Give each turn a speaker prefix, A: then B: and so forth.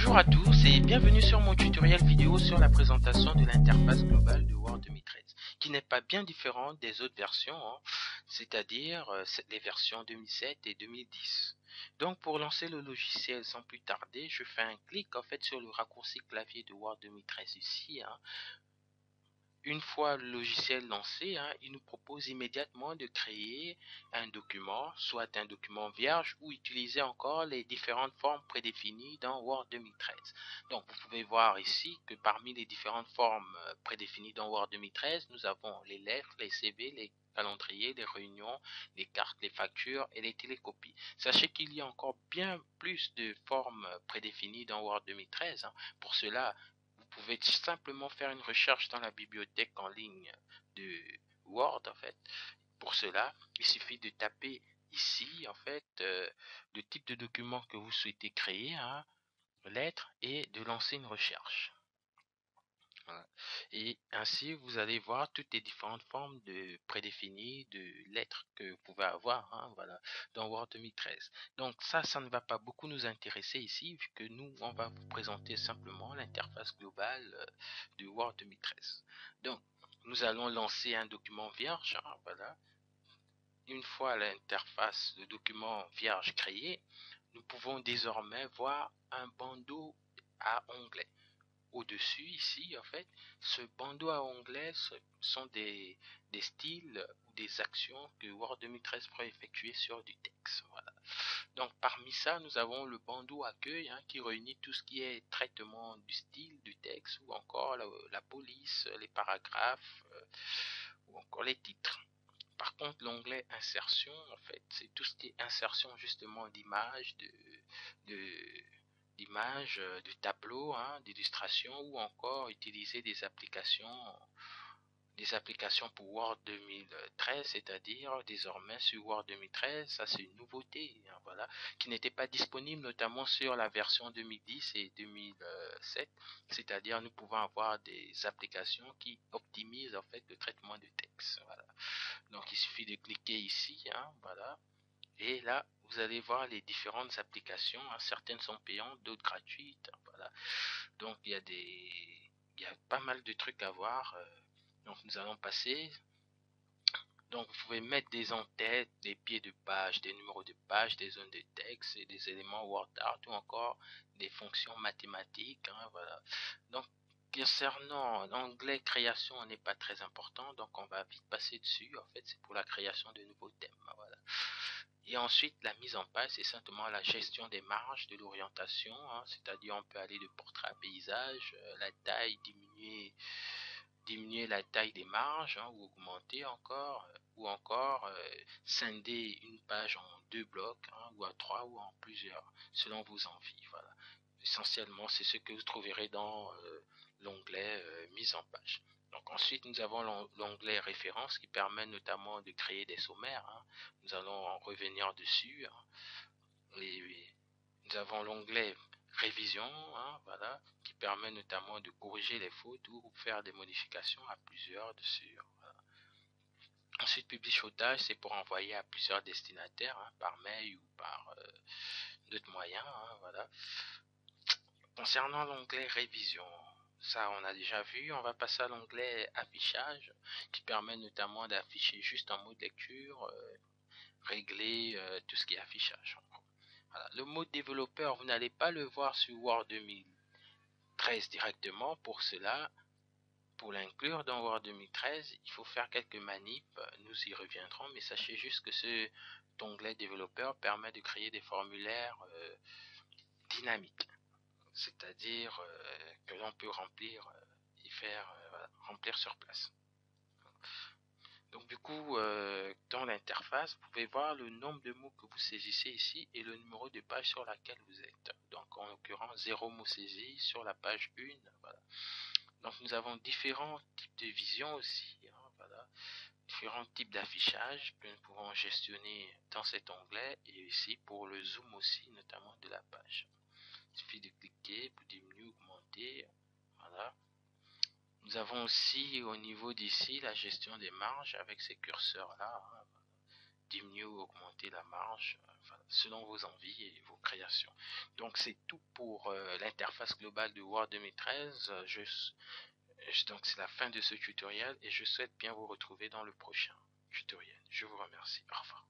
A: Bonjour à tous et bienvenue sur mon tutoriel vidéo sur la présentation de l'interface globale de Word 2013, qui n'est pas bien différente des autres versions, c'est-à-dire les versions 2007 et 2010. Donc pour lancer le logiciel sans plus tarder, je fais un clic en fait sur le raccourci clavier de Word 2013 ici. Une fois le logiciel lancé, il nous propose immédiatement de créer un document, soit un document vierge ou utiliser encore les différentes formes prédéfinies dans Word 2013. Donc vous pouvez voir ici que parmi les différentes formes prédéfinies dans Word 2013, nous avons les lettres, les CV, les calendriers, les réunions, les cartes, les factures et les télécopies. Sachez qu'il y a encore bien plus de formes prédéfinies dans Word 2013. Pour cela, vous pouvez simplement faire une recherche dans la bibliothèque en ligne de Word en fait. Pour cela, il suffit de taper ici en fait le type de document que vous souhaitez créer, lettres, et de lancer une recherche. Voilà. Et ainsi, vous allez voir toutes les différentes formes de prédéfinies de lettres que vous pouvez avoir voilà, dans Word 2013. Donc ça ne va pas beaucoup nous intéresser ici, vu que nous, on va vous présenter simplement l'interface globale de Word 2013. Donc, nous allons lancer un document vierge. Voilà. Une fois l'interface de document vierge créée, nous pouvons désormais voir un bandeau à onglets. Au-dessus, ici, en fait, ce bandeau à onglets sont des styles ou des actions que Word 2013 pourrait effectuer sur du texte. Voilà. Donc, parmi ça, nous avons le bandeau accueil qui réunit tout ce qui est traitement du style du texte ou encore la police, les paragraphes ou encore les titres. Par contre, l'onglet insertion, en fait, c'est tout ce qui est insertion justement d'images, d'images, de tableaux, d'illustrations ou encore utiliser des applications pour Word 2013, c'est-à-dire désormais sur Word 2013, ça c'est une nouveauté, voilà, qui n'était pas disponible notamment sur la version 2010 et 2007, c'est-à-dire nous pouvons avoir des applications qui optimisent en fait le traitement de texte. Voilà. Donc il suffit de cliquer ici, voilà. Et là, vous allez voir les différentes applications. Certaines sont payantes, d'autres gratuites. Voilà. Donc, il y a pas mal de trucs à voir. Donc, nous allons passer. Donc, vous pouvez mettre des en-têtes, des pieds de page, des numéros de page, des zones de texte et des éléments WordArt ou encore des fonctions mathématiques. Voilà. Donc, concernant l'onglet création, on n'est pas très important. Donc, on va vite passer dessus. En fait, c'est pour la création de nouveaux thèmes. Voilà. Et ensuite, la mise en page, c'est simplement la gestion des marges, de l'orientation, c'est-à-dire on peut aller de portrait à paysage, la taille, diminuer la taille des marges, ou augmenter encore, ou encore scinder une page en 2 blocs, ou en 3 ou en plusieurs, selon vos envies. Voilà. Essentiellement, c'est ce que vous trouverez dans l'onglet mise en page. Donc ensuite, nous avons l'onglet référence qui permet notamment de créer des sommaires. Nous allons en revenir dessus. Et nous avons l'onglet révision, voilà, qui permet notamment de corriger les fautes ou faire des modifications à plusieurs dessus. Voilà. Ensuite, publichotage, c'est pour envoyer à plusieurs destinataires, par mail ou par d'autres moyens. Voilà. Concernant l'onglet révision, ça on a déjà vu, on va passer à l'onglet affichage qui permet notamment d'afficher juste en mode lecture, régler tout ce qui est affichage. Voilà. Le mode développeur, vous n'allez pas le voir sur Word 2013 directement. Pour cela, pour l'inclure dans Word 2013, il faut faire quelques manips, nous y reviendrons, mais sachez juste que cet onglet développeur permet de créer des formulaires dynamiques. C'est-à-dire que l'on peut remplir et faire remplir sur place. Donc du coup, dans l'interface, vous pouvez voir le nombre de mots que vous saisissez ici et le numéro de page sur laquelle vous êtes. Donc en l'occurrence, 0 mots saisis sur la page 1. Voilà. Donc nous avons différents types de vision aussi. Voilà. Différents types d'affichage que nous pouvons gestionner dans cet onglet et ici pour le zoom aussi, notamment de la page. Il suffit de cliquer pour diminuer, augmenter. Voilà. Nous avons aussi au niveau d'ici la gestion des marges avec ces curseurs là. Diminuer ou augmenter la marge. Voilà. selon vos envies et vos créations. Donc c'est tout pour l'interface globale de Word 2013. Donc c'est la fin de ce tutoriel et je souhaite bien vous retrouver dans le prochain tutoriel. Je vous remercie. Au revoir.